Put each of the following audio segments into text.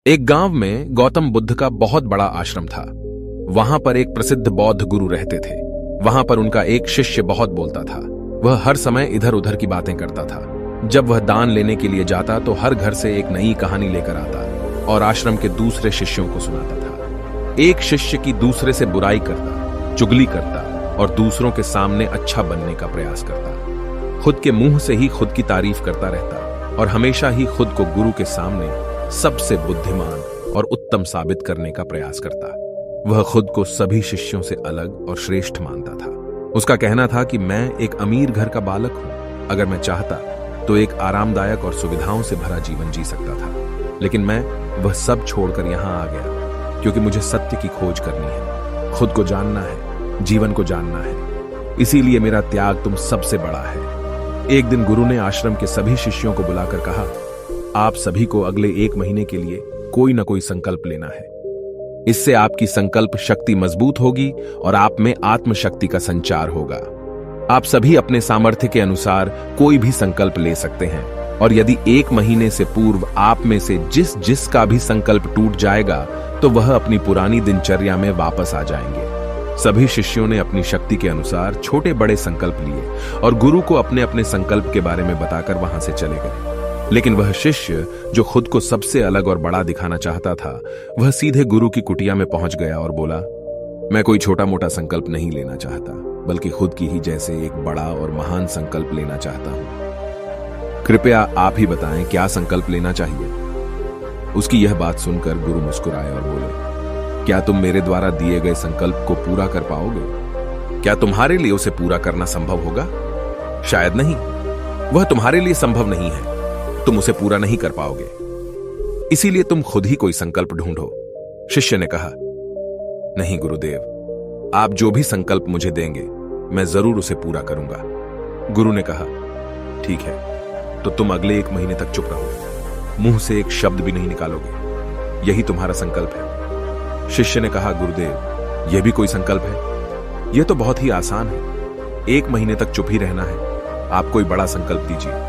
एक गांव में गौतम बुद्ध का बहुत बड़ा आश्रम था। वहां पर एक प्रसिद्ध बौद्ध गुरु रहते थे। वहां पर उनका एक शिष्य बहुत बोलता था। वह हर समय इधर उधर की बातें करता था। जब वह दान लेने के लिए जाता तो हर घर से एक नई कहानी लेकर आता और आश्रम के दूसरे शिष्यों को सुनाता था। एक शिष्य की दूसरे से बुराई करता, चुगली करता और दूसरों के सामने अच्छा बनने का प्रयास करता। खुद के मुंह से ही खुद की तारीफ करता रहता और हमेशा ही खुद को गुरु के सामने सबसे बुद्धिमान और उत्तम साबित करने का प्रयास करता। वह खुद को सभी शिष्यों से अलग और श्रेष्ठ मानता था। उसका कहना था कि मैं एक अमीर घर का बालक हूं। अगर मैं चाहता तो एक आरामदायक और सुविधाओं से भरा जीवन जी सकता था, लेकिन मैं वह सब छोड़कर यहां आ गया क्योंकि मुझे सत्य की खोज करनी है, खुद को जानना है, जीवन को जानना है। इसीलिए मेरा त्याग तुम सबसे बड़ा है। एक दिन गुरु ने आश्रम के सभी शिष्यों को बुलाकर कहा, आप सभी को अगले 1 महीने के लिए कोई ना कोई संकल्प लेना है। इससे आपकी संकल्प शक्ति मजबूत होगी और आप में आत्मशक्ति का संचार होगा। आप सभी अपने सामर्थ्य के अनुसार कोई भी संकल्प ले सकते हैं और यदि 1 महीने से पूर्व आप में से जिसका भी संकल्प टूट जाएगा तो वह अपनी पुरानी दिनचर्या में वापस आ जाएंगे। सभी शिष्यों ने अपनी शक्ति के अनुसार छोटे बड़े संकल्प लिए और गुरु को अपने अपने संकल्प के बारे में बताकर वहां से चले गए। लेकिन वह शिष्य जो खुद को सबसे अलग और बड़ा दिखाना चाहता था, वह सीधे गुरु की कुटिया में पहुंच गया और बोला, मैं कोई छोटा मोटा संकल्प नहीं लेना चाहता, बल्कि खुद की ही जैसे एक बड़ा और महान संकल्प लेना चाहता हूं। कृपया आप ही बताएं क्या संकल्प लेना चाहिए। उसकी यह बात सुनकर गुरु मुस्कुराए और बोले, क्या तुम मेरे द्वारा दिए गए संकल्प को पूरा कर पाओगे? क्या तुम्हारे लिए उसे पूरा करना संभव होगा? शायद नहीं। वह तुम्हारे लिए संभव नहीं है, तुम उसे पूरा नहीं कर पाओगे। इसीलिए तुम खुद ही कोई संकल्प ढूंढो। शिष्य ने कहा, नहीं गुरुदेव, आप जो भी संकल्प मुझे देंगे मैं जरूर उसे पूरा करूंगा। गुरु ने कहा, ठीक है, तो तुम अगले 1 महीने तक चुप रहो, मुंह से एक शब्द भी नहीं निकालोगे। यही तुम्हारा संकल्प है। शिष्य ने कहा, गुरुदेव, यह भी कोई संकल्प है? यह तो बहुत ही आसान है। 1 महीने तक चुप ही रहना है। आप कोई बड़ा संकल्प दीजिए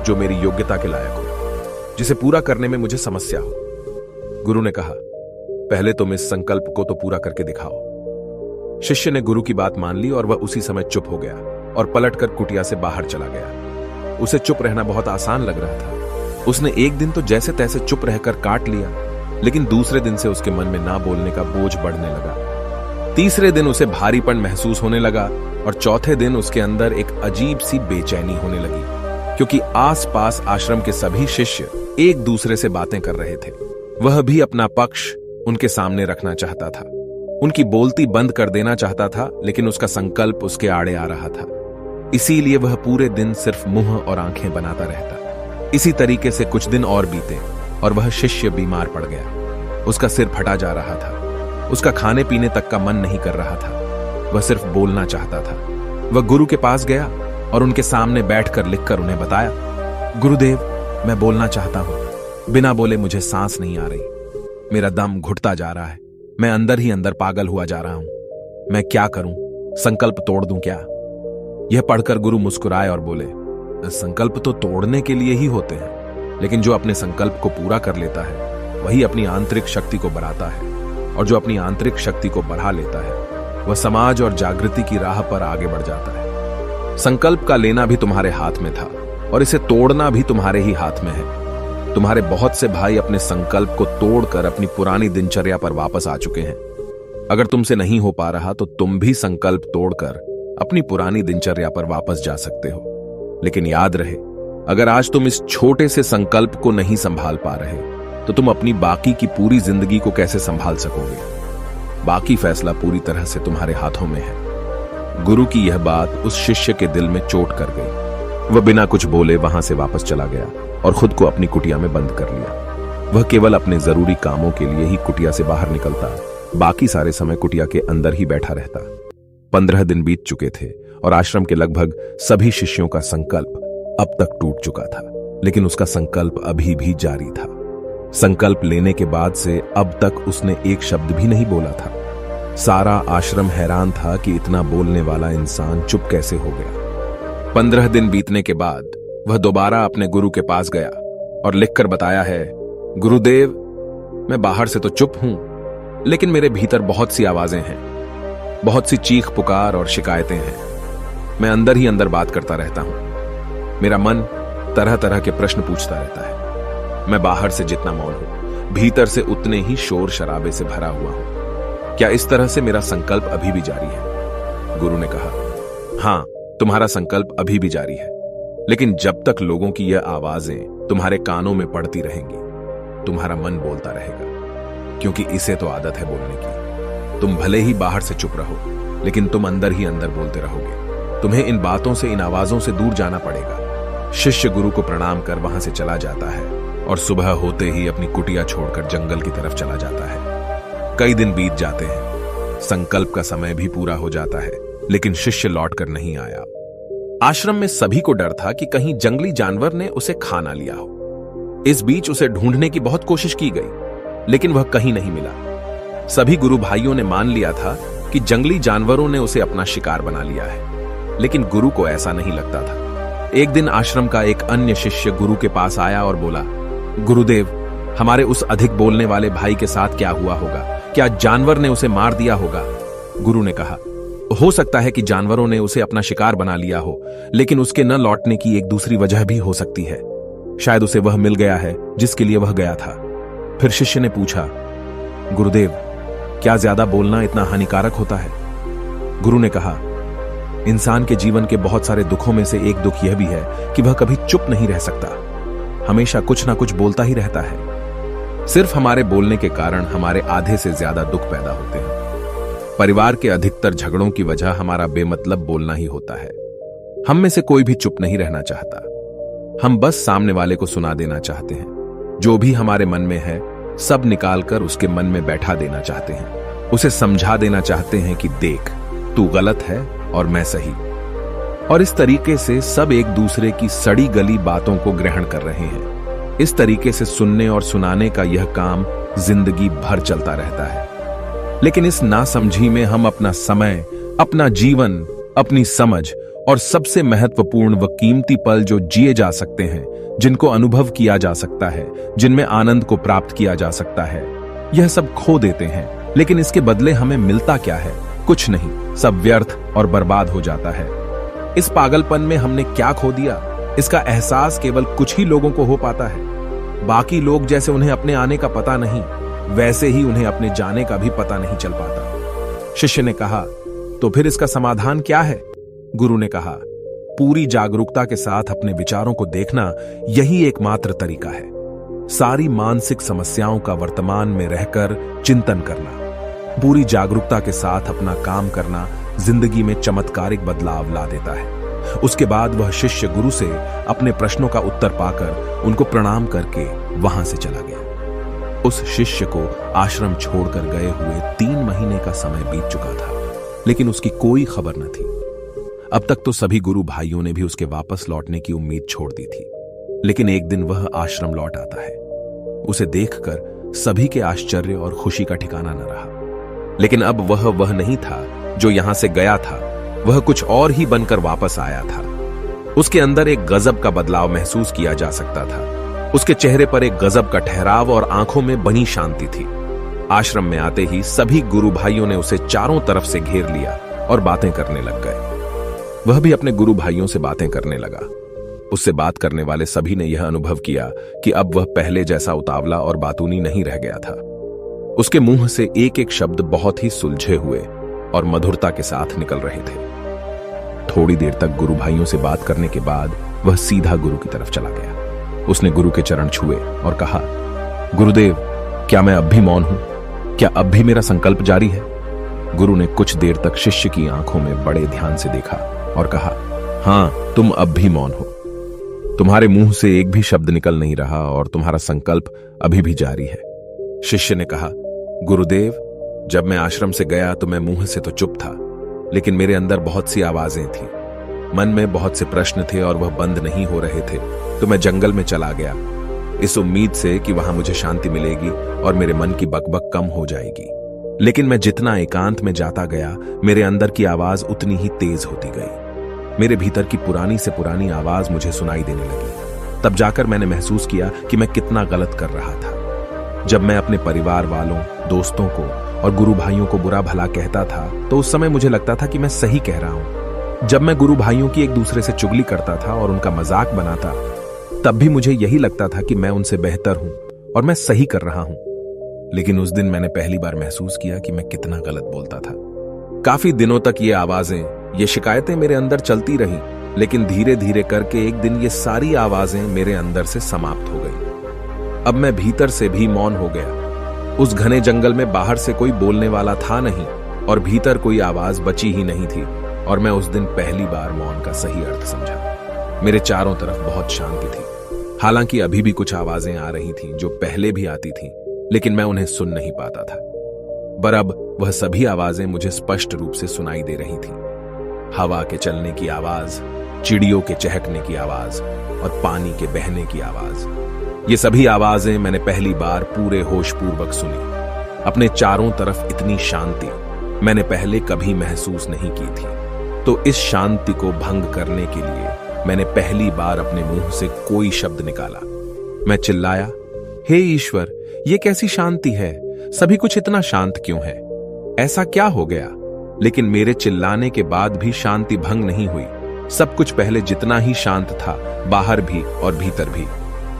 जो मेरी योग्यता के लायक हो, जिसे पूरा करने में मुझे समस्या हो। गुरु ने कहा, पहले तुम इस संकल्प को तो पूरा करके दिखाओ। शिष्य ने गुरु की बात मान ली और वह उसी समय चुप हो गया और पलटकर कुटिया से बाहर चला गया। उसे चुप रहना बहुत आसान लग रहा था। उसने एक दिन तो जैसे तैसे चुप रहकर काट लिया, लेकिन दूसरे दिन से उसके मन में ना बोलने का बोझ बढ़ने लगा। तीसरे दिन उसे भारीपन महसूस होने लगा और चौथे दिन उसके अंदर एक अजीब सी बेचैनी होने लगी, क्योंकि आसपास आश्रम के सभी शिष्य एक दूसरे से बातें कर रहे थे। वह भी अपना पक्ष उनके सामने रखना चाहता था, उनकी बोलती बंद कर देना चाहता था, लेकिन उसका संकल्प उसके आड़े आ रहा था। इसीलिए वह पूरे दिन सिर्फ मुंह और आंखें बनाता रहता। इसी तरीके से कुछ दिन और बीते और वह शिष्य बीमार पड़ गया। उसका सिर फटा जा रहा था। उसका खाने पीने तक का मन नहीं कर रहा था। वह सिर्फ बोलना चाहता था। वह गुरु के पास गया और उनके सामने बैठकर लिखकर उन्हें बताया, गुरुदेव, मैं बोलना चाहता हूं। बिना बोले मुझे सांस नहीं आ रही। मेरा दम घुटता जा रहा है। मैं अंदर ही अंदर पागल हुआ जा रहा हूं। मैं क्या करूं? संकल्प तोड़ दूं क्या? यह पढ़कर गुरु मुस्कुराए और बोले, संकल्प तो तोड़ने के लिए ही होते हैं, लेकिन जो अपने संकल्प को पूरा कर लेता है वही अपनी आंतरिक शक्ति को बढ़ाता है, और जो अपनी आंतरिक शक्ति को बढ़ा लेता है वह समाज और जागृति की राह पर आगे बढ़ जाता है। संकल्प का लेना भी तुम्हारे हाथ में था और इसे तोड़ना भी तुम्हारे ही हाथ में है। तुम्हारे बहुत से भाई अपने संकल्प को तोड़कर अपनी पुरानी दिनचर्या पर वापस आ चुके हैं। अगर तुमसे नहीं हो पा रहा तो तुम भी संकल्प तोड़कर अपनी पुरानी दिनचर्या पर वापस जा सकते हो। लेकिन याद रहे, अगर आज तुम इस छोटे से संकल्प को नहीं संभाल पा रहे तो तुम अपनी बाकी की पूरी जिंदगी को कैसे संभाल सकोगे? बाकी फैसला पूरी तरह से तुम्हारे हाथों में है। गुरु की यह बात उस शिष्य के दिल में चोट कर गई। वह बिना कुछ बोले वहां से वापस चला गया और खुद को अपनी कुटिया में बंद कर लिया। वह केवल अपने जरूरी कामों के लिए ही कुटिया से बाहर निकलता, बाकी सारे समय कुटिया के अंदर ही बैठा रहता। 15 दिन बीत चुके थे और आश्रम के लगभग सभी शिष्यों का संकल्प अब तक टूट चुका था, लेकिन उसका संकल्प अभी भी जारी था। संकल्प लेने के बाद से अब तक उसने एक शब्द भी नहीं बोला था। सारा आश्रम हैरान था कि इतना बोलने वाला इंसान चुप कैसे हो गया। 15 दिन बीतने के बाद वह दोबारा अपने गुरु के पास गया और लिखकर बताया है, गुरुदेव, मैं बाहर से तो चुप हूं, लेकिन मेरे भीतर बहुत सी आवाजें हैं, बहुत सी चीख पुकार और शिकायतें हैं। मैं अंदर ही अंदर बात करता रहता हूं। मेरा मन तरह तरह के प्रश्न पूछता रहता है। मैं बाहर से जितना मौन हूं, भीतर से उतने ही शोर शराबे से भरा हुआ हूं। क्या इस तरह से मेरा संकल्प अभी भी जारी है? गुरु ने कहा, हां, तुम्हारा संकल्प अभी भी जारी है, लेकिन जब तक लोगों की यह आवाजें तुम्हारे कानों में पड़ती रहेंगी, तुम्हारा मन बोलता रहेगा, क्योंकि इसे तो आदत है बोलने की। तुम भले ही बाहर से चुप रहो, लेकिन तुम अंदर ही अंदर बोलते रहोगे। तुम्हें इन बातों से, इन आवाजों से दूर जाना पड़ेगा। शिष्य गुरु को प्रणाम कर वहां से चला जाता है और सुबह होते ही अपनी कुटिया छोड़कर जंगल की तरफ चला जाता है। कई दिन बीत जाते हैं, संकल्प का समय भी पूरा हो जाता है, लेकिन शिष्य लौटकर नहीं आया। आश्रम में सभी को डर था कि कहीं जंगली जानवर ने उसे खा ना लिया हो। इस बीच उसे ढूंढने की बहुत कोशिश की गई, लेकिन वह कहीं नहीं मिला। सभी गुरु भाइयों ने मान लिया था कि जंगली जानवरों ने उसे अपना शिकार बना लिया है, लेकिन गुरु को ऐसा नहीं लगता था। एक दिन आश्रम का एक अन्य शिष्य गुरु के पास आया और बोला, गुरुदेव, हमारे उस अधिक बोलने वाले भाई के साथ क्या हुआ होगा? क्या जानवर ने उसे मार दिया होगा? गुरु ने कहा, हो सकता है कि जानवरों ने उसे अपना शिकार बना लिया हो, लेकिन उसके न लौटने की एक दूसरी वजह भी हो सकती है। शायद उसे वह मिल गया है जिसके लिए वह गया था। फिर शिष्य ने पूछा, गुरुदेव, क्या ज्यादा बोलना इतना हानिकारक होता है? गुरु ने कहा, इंसान के जीवन के बहुत सारे दुखों में से एक दुख यह भी है कि वह कभी चुप नहीं रह सकता, हमेशा कुछ ना कुछ बोलता ही रहता है। सिर्फ हमारे बोलने के कारण हमारे आधे से ज्यादा दुख पैदा होते हैं। परिवार के अधिकतर झगड़ों की वजह हमारा बेमतलब बोलना ही होता है। हम में से कोई भी चुप नहीं रहना चाहता। हम बस सामने वाले को सुना देना चाहते हैं। जो भी हमारे मन में है, सब निकालकर उसके मन में बैठा देना चाहते हैं। उसे समझा देना चाहते हैं कि देख, तू गलत है और मैं सही। और इस तरीके से सब एक दूसरे की सड़ी गली बातों को ग्रहण कर रहे हैं। इस तरीके से सुनने और सुनाने का यह काम जिंदगी भर चलता रहता है। लेकिन इस नासमझी में हम अपना समय, अपना जीवन, अपनी समझ और सबसे महत्वपूर्ण व कीमती पल जो जिए जा सकते हैं, जिनको अनुभव किया जा सकता है, जिनमें आनंद को प्राप्त किया जा सकता है, यह सब खो देते हैं। लेकिन इसके बदले हमें मिलता क्या है? कुछ नहीं, सब व्यर्थ और बर्बाद हो जाता है। इस पागलपन में हमने क्या खो दिया, इसका एहसास केवल कुछ ही लोगों को हो पाता है। बाकी लोग जैसे उन्हें अपने आने का पता नहीं, वैसे ही उन्हें अपने जाने का भी पता नहीं चल पाता। शिष्य ने कहा, तो फिर इसका समाधान क्या है? गुरु ने कहा, पूरी जागरूकता के साथ अपने विचारों को देखना यही एकमात्र तरीका है। सारी मानसिक समस्याओं का वर्तमान में रहकर चिंतन करना, पूरी जागरूकता के साथ अपना काम करना जिंदगी में चमत्कारिक बदलाव ला देता है। उसके बाद वह शिष्य गुरु से अपने प्रश्नों का उत्तर पाकर उनको प्रणाम करके वहां से चला गया। उस शिष्य को आश्रम छोड़कर गए हुए 3 महीने का समय बीत चुका था, लेकिन उसकी कोई खबर न थी। अब तक तो सभी गुरु भाइयों ने भी उसके वापस लौटने की उम्मीद छोड़ दी थी, लेकिन एक दिन वह आश्रम लौट आता है। उसे देखकर सभी के आश्चर्य और खुशी का ठिकाना न रहा। लेकिन अब वह नहीं था जो यहां से गया था, वह कुछ और ही बनकर वापस आया था। उसके अंदर एक गजब का बदलाव महसूस किया जा सकता था। उसके चेहरे पर एक गजब का ठहराव और आंखों में बनी शांति थी। आश्रम में आते ही सभी गुरु भाइयों ने उसे चारों तरफ से घेर लिया और बातें करने लग गए। वह भी अपने गुरु भाइयों से बातें करने लगा। उससे बात करने वाले सभी ने यह अनुभव किया कि अब वह पहले जैसा उतावला और बातूनी नहीं रह गया था। उसके मुंह से एक एक शब्द बहुत ही सुलझे हुए और मधुरता के साथ निकल रहे थे। थोड़ी देर तक गुरु भाइयों से बात करने के बाद वह सीधा गुरु की तरफ चला गया। उसने गुरु के चरण छुए और कहा, गुरुदेव, क्या मैं अब भी मौन हूं? क्या अब भी मेरा संकल्प जारी है? गुरु ने कुछ देर तक शिष्य की आंखों में बड़े ध्यान से देखा और कहा, हां, तुम अब भी मौन हो। तुम्हारे मुंह से एक भी शब्द निकल नहीं रहा और तुम्हारा संकल्प अभी भी जारी है। शिष्य ने कहा, गुरुदेव, जब मैं आश्रम से गया तो मैं मुंह से तो चुप था, लेकिन मेरे अंदर बहुत सी आवाजें थीं। मन में बहुत से प्रश्न थे और वह बंद नहीं हो रहे थे, तो मैं जंगल में चला गया, इस उम्मीद से कि वहां मुझे शांति मिलेगी और मेरे मन की बकबक कम हो जाएगी। लेकिन मैं जितना एकांत में जाता गया, मेरे अंदर की आवाज उतनी ही तेज होती गई। मेरे भीतर की पुरानी से पुरानी आवाज मुझे सुनाई देने लगी। तब जाकर मैंने महसूस किया कि मैं कितना गलत कर रहा था। जब मैं अपने परिवार वालों, दोस्तों को और गुरु भाइयों को बुरा भला कहता था तो उस समय मुझे लगता था कि मैं सही कह रहा हूं। जब मैं गुरु भाइयों की एक दूसरे से चुगली करता था और उनका मजाक बनाता, तब भी मुझे यही लगता था कि मैं उनसे बेहतर हूं और मैं सही कर रहा हूं। लेकिन उस दिन मैंने पहली बार महसूस किया कि मैं कितना गलत बोलता था। काफी दिनों तक ये आवाजें, ये शिकायतें मेरे अंदर चलती रहीं, लेकिन धीरे धीरे करके एक दिन ये सारी आवाजें मेरे अंदर से समाप्त हो गई। अब मैं भीतर से भी मौन हो गया। उस घने जंगल में बाहर से कोई बोलने वाला था नहीं और भीतर कोई आवाज बची ही नहीं थी, और मैं उस दिन पहली बार मौन का सही अर्थ समझा। मेरे चारों तरफ बहुत शांति थी। हालांकि अभी भी कुछ आवाजें आ रही थीं जो पहले भी आती थीं, लेकिन मैं उन्हें सुन नहीं पाता था। पर अब वह सभी आवाजें मुझे स्पष्ट रूप से सुनाई दे रही थीं। हवा के चलने की आवाज, चिड़ियों के चहकने की आवाज और पानी के बहने की आवाज। ये सभी आवाजें मैंने पहली बार पूरे होशपूर्वक सुनी। अपने चारों तरफ इतनी शांति मैंने पहले कभी महसूस नहीं की थी। तो इस शांति को भंग करने के लिए मैंने पहली बार अपने मुंह से कोई शब्द निकाला। मैं चिल्लाया, हे ईश्वर, ये कैसी शांति है? सभी कुछ इतना शांत क्यों है? ऐसा क्या हो गया? लेकिन मेरे चिल्लाने के बाद भी शांति भंग नहीं हुई। सब कुछ पहले जितना ही शांत था, बाहर भी और भीतर भी।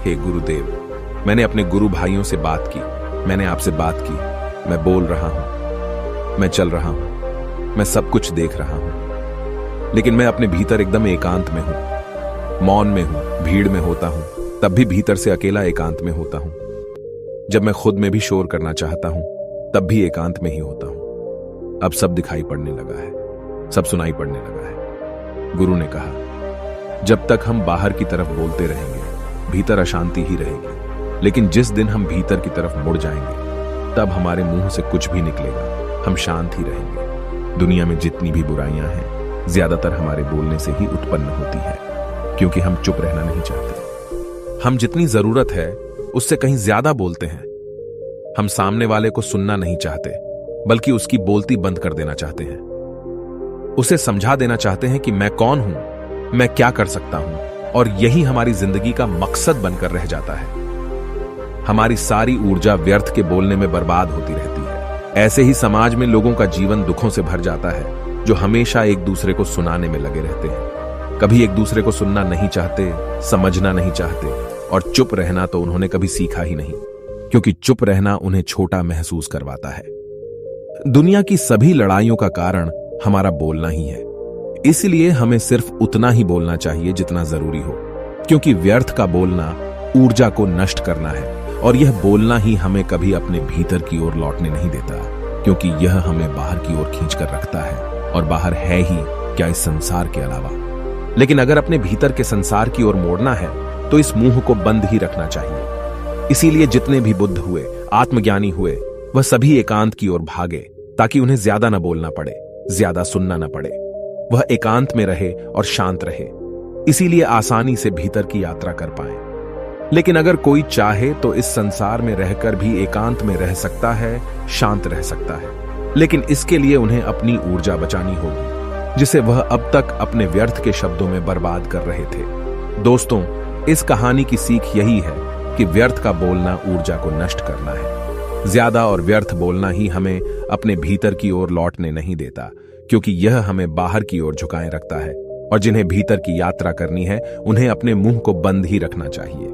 हे गुरुदेव, मैंने अपने गुरु भाइयों से बात की, मैंने आपसे बात की। मैं बोल रहा हूं, मैं चल रहा हूं, मैं सब कुछ देख रहा हूं, लेकिन मैं अपने भीतर एकदम एकांत में हूं, मौन में हूं, भीड़ में होता हूं, तब भी भीतर से अकेला एकांत में होता हूं। जब मैं खुद में भी शोर करना चाहता हूं, तब भी एकांत में ही होता हूं। अब सब दिखाई पड़ने लगा है, सब सुनाई पड़ने लगा है। गुरु ने कहा, जब तक हम बाहर की तरफ बोलते रहेंगे, भीतर अशांति ही रहेगी। लेकिन जिस दिन हम भीतर की तरफ मुड़ जाएंगे, तब हमारे मुंह से कुछ भी निकलेगा, हम शांत ही रहेंगे। दुनिया में जितनी भी बुराइयां हैं, ज्यादातर हमारे बोलने से ही उत्पन्न होती है, क्योंकि हम चुप रहना नहीं चाहते। हम जितनी जरूरत है उससे कहीं ज्यादा बोलते हैं। हम सामने वाले को सुनना नहीं चाहते, बल्कि उसकी बोलती बंद कर देना चाहते हैं। उसे समझा देना चाहते हैं कि मैं कौन हूं, मैं क्या कर सकता हूं, और यही हमारी जिंदगी का मकसद बनकर रह जाता है। हमारी सारी ऊर्जा व्यर्थ के बोलने में बर्बाद होती रहती है। ऐसे ही समाज में लोगों का जीवन दुखों से भर जाता है, जो हमेशा एक दूसरे को सुनाने में लगे रहते हैं। कभी एक दूसरे को सुनना नहीं चाहते, समझना नहीं चाहते, और चुप रहना तो उन्होंने कभी सीखा ही नहीं, क्योंकि चुप रहना उन्हें छोटा महसूस करवाता है। दुनिया की सभी लड़ाइयों का कारण हमारा बोलना ही है। इसलिए हमें सिर्फ उतना ही बोलना चाहिए जितना जरूरी हो, क्योंकि व्यर्थ का बोलना ऊर्जा को नष्ट करना है, और यह बोलना ही हमें कभी अपने भीतर की ओर लौटने नहीं देता, क्योंकि यह हमें बाहर की ओर खींचकर रखता है, और बाहर है ही क्या इस संसार के अलावा। लेकिन अगर अपने भीतर के संसार की ओर मोड़ना है, तो इस मुंह को बंद ही रखना चाहिए। इसीलिए जितने भी बुद्ध हुए, आत्मज्ञानी हुए, वह सभी एकांत की ओर भागे, ताकि उन्हें ज्यादा न बोलना पड़े, ज्यादा सुनना न पड़े। वह एकांत में रहे और शांत रहे, इसीलिए आसानी से भीतर की यात्रा कर पाए। लेकिन अगर कोई चाहे तो इस संसार में रहकर भी एकांत में रह सकता है, शांत रह सकता है। लेकिन इसके लिए उन्हें अपनी ऊर्जा बचानी होगी, जिसे वह अब तक अपने व्यर्थ के शब्दों में बर्बाद कर रहे थे। दोस्तों, इस कहानी की सीख यही है कि व्यर्थ का बोलना ऊर्जा को नष्ट करना है। ज्यादा और व्यर्थ बोलना ही हमें अपने भीतर की ओर लौटने नहीं देता, क्योंकि यह हमें बाहर की ओर झुकाए रखता है, और जिन्हें भीतर की यात्रा करनी है, उन्हें अपने मुंह को बंद ही रखना चाहिए।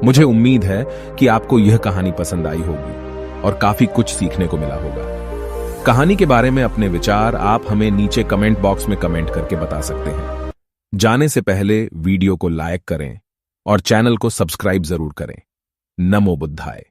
मुझे उम्मीद है कि आपको यह कहानी पसंद आई होगी और काफी कुछ सीखने को मिला होगा। कहानी के बारे में अपने विचार आप हमें नीचे कमेंट बॉक्स में कमेंट करके बता सकते हैं। जाने से पहले वीडियो को लाइक करें और चैनल को सब्सक्राइब जरूर करें। नमो बुद्धाय।